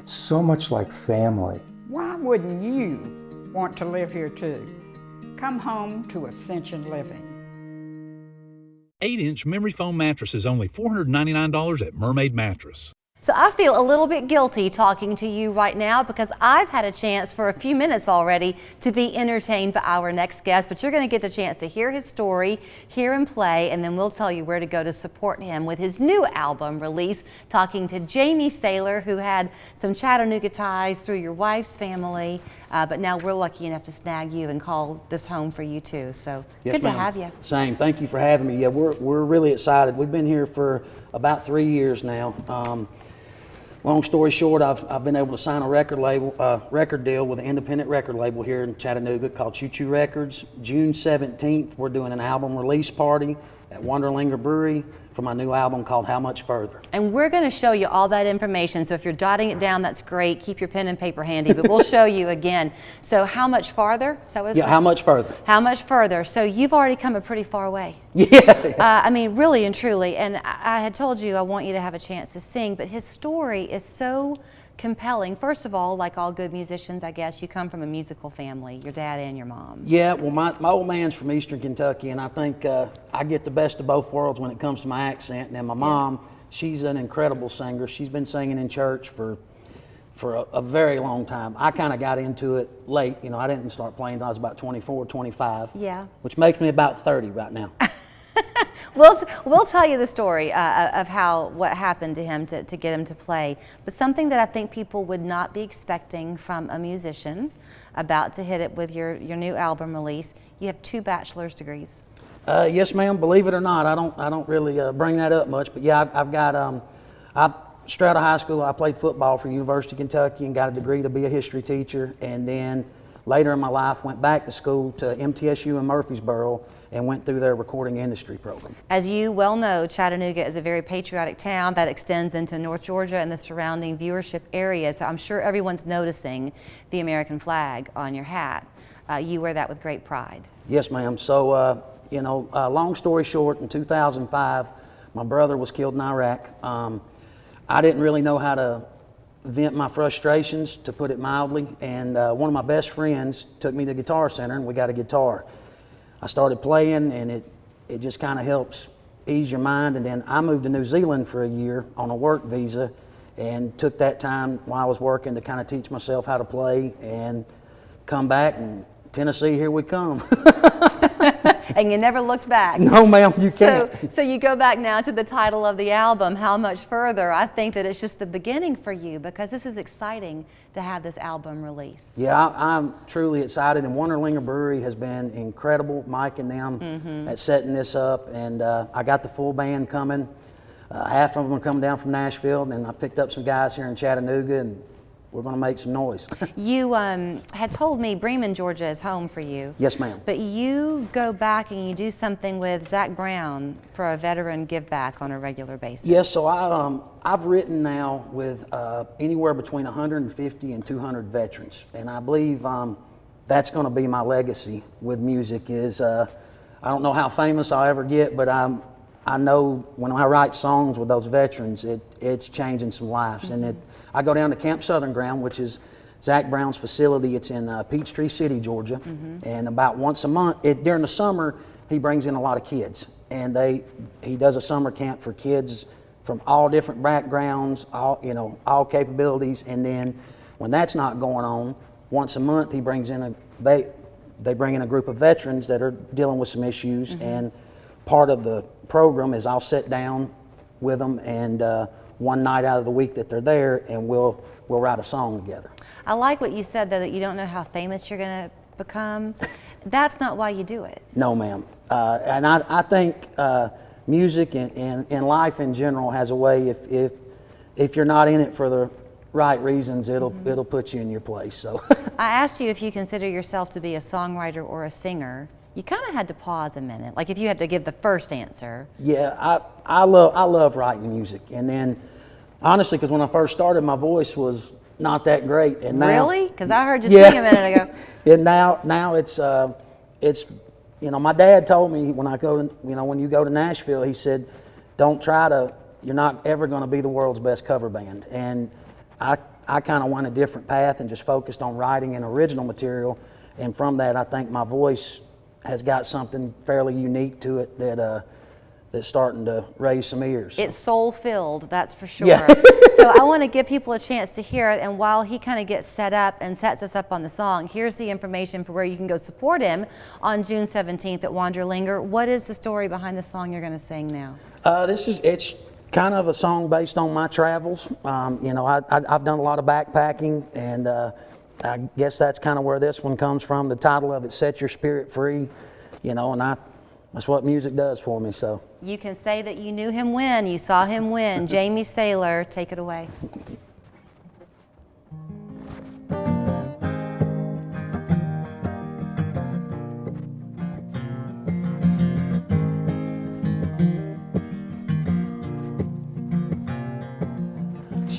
so much like family. Why wouldn't you want to live here too? Come home to Ascension Living. 8-inch memory foam mattress is only $499 at Mermaid Mattress. So I feel a little bit guilty talking to you right now because I've had a chance for a few minutes already to be entertained by our next guest, but you're going to get the chance to hear his story, hear him play, and then we'll tell you where to go to support him with his new album release, talking to Jamie Saylor, who had some Chattanooga ties through your wife's family, but now we're lucky enough to snag you and call this home for you too. So Yes, good to ma'am. have you. Same. Thank you for having me. Yeah, we're really excited. We've been here for about 3 years now. Long story short, I've been able to sign a record deal with an independent record label here in Chattanooga called Choo Choo Records. June 17th, we're doing an album release party at Wanderlinger Brewing for my new album called How Much Further. And we're going to show you all that information, so if you're jotting it down, that's great. Keep your pen and paper handy, but we'll show you again. So how much farther? Is that what it's called? How much further? How much further? So you've already come a pretty far way. Yeah. I mean, really and truly. And I had told you I want you to have a chance to sing, but his story is so compelling. First of all, like all good musicians, I guess, you come from a musical family, your dad and your mom. Yeah, well, my old man's from Eastern Kentucky, and I think I get the best of both worlds when it comes to my accent. And then my mom, she's an incredible singer. She's been singing in church for a very long time. I kind of got into it late. You know, I didn't start playing until I was about 24, 25. Yeah. Which makes me about 30 right now. We'll tell you the story of what happened to him to get him to play. But something that I think people would not be expecting from a musician about to hit it with your new album release, you have 2 bachelor's degrees. Yes, ma'am. Believe it or not, I don't really bring that up much. But yeah, I've got straight out of high school, I played football for University of Kentucky and got a degree to be a history teacher. And then later in my life, went back to school to MTSU in Murfreesboro and went through their recording industry program. As you well know, Chattanooga is a very patriotic town that extends into North Georgia and the surrounding viewership area. So I'm sure everyone's noticing the American flag on your hat. You wear that with great pride. Yes, ma'am. So, long story short, in 2005, my brother was killed in Iraq. I didn't really know how to vent my frustrations, to put it mildly, and one of my best friends took me to Guitar Center and we got a guitar. I started playing and it just kind of helps ease your mind, and then I moved to New Zealand for a year on a work visa and took that time while I was working to kind of teach myself how to play and come back, and Tennessee, here we come. And you never looked back. No, ma'am, you can't. So you go back now to the title of the album, How Much Further. I think that it's just the beginning for you because this is exciting to have this album released. Yeah, I'm truly excited, and Wanderlinger Brewing has been incredible, Mike and them, at setting this up, and I got the full band coming. Half of them are coming down from Nashville, and I picked up some guys here in Chattanooga, and we're going to make some noise. You had told me Bremen, Georgia is home for you. Yes, ma'am. But you go back and you do something with Zach Brown for a veteran give back on a regular basis. Yes, so I've written now with anywhere between 150 and 200 veterans, and I believe that's going to be my legacy with music. Is I don't know how famous I'll ever get, but I know when I write songs with those veterans, it's changing some lives. And I go down to Camp Southern Ground, which is Zach Brown's facility. It's in Peachtree City, Georgia. And about once a month, during the summer, he brings in a lot of kids. And he does a summer camp for kids from all different backgrounds, all capabilities. And then when that's not going on, once a month he brings in they bring in a group of veterans that are dealing with some issues. And part of the program is I'll sit down with them and one night out of the week that they're there, and we'll write a song together. I like what you said, though, that you don't know how famous you're going to become. That's not why you do it. No, ma'am. And I think music and life in general has a way, if you're not in it for the right reasons, it'll put you in your place. So I asked you if you consider yourself to be a songwriter or a singer. You kind of had to pause a minute, like if you had to give the first answer. Yeah, I love writing music, and then honestly, because when I first started, my voice was not that great, and now, really, because I heard you sing a minute ago. And now it's my dad told me when when you go to Nashville, he said, you're not ever going to be the world's best cover band, and I I kind of went a different path and just focused on writing and original material. And from that, I think my voice has got something fairly unique to it that's starting to raise some ears. It's soul-filled, that's for sure. Yeah. So I want to give people a chance to hear it, and while he kind of gets set up and sets us up on the song, here's the information for where you can go support him on June 17th at Wanderlinger. What is the story behind the song you're going to sing now? It's kind of a song based on my travels. You know, I've done a lot of backpacking, and I guess that's kind of where this one comes from. The title of it, Set Your Spirit Free, you know, and that's what music does for me. So You can say that you knew him when you saw him win. Jamie Saylor, take it away.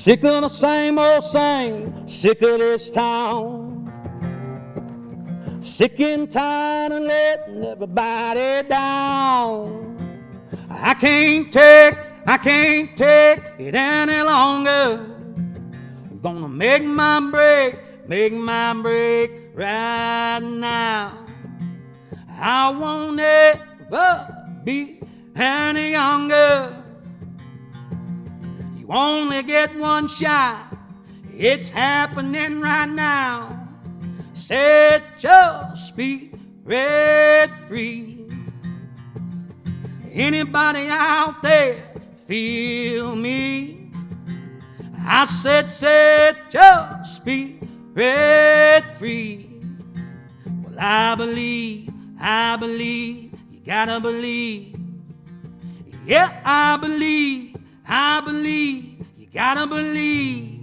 sick of the same old same, sick of this town. Sick and tired of letting everybody down. I can't take it any longer. I'm gonna make my break right now. I won't ever be any younger. You only get one shot, it's happening right now. Set your spirit free. Anybody out there feel me? I said set your spirit free. Well, I believe, you gotta believe. Yeah, I believe, you gotta believe.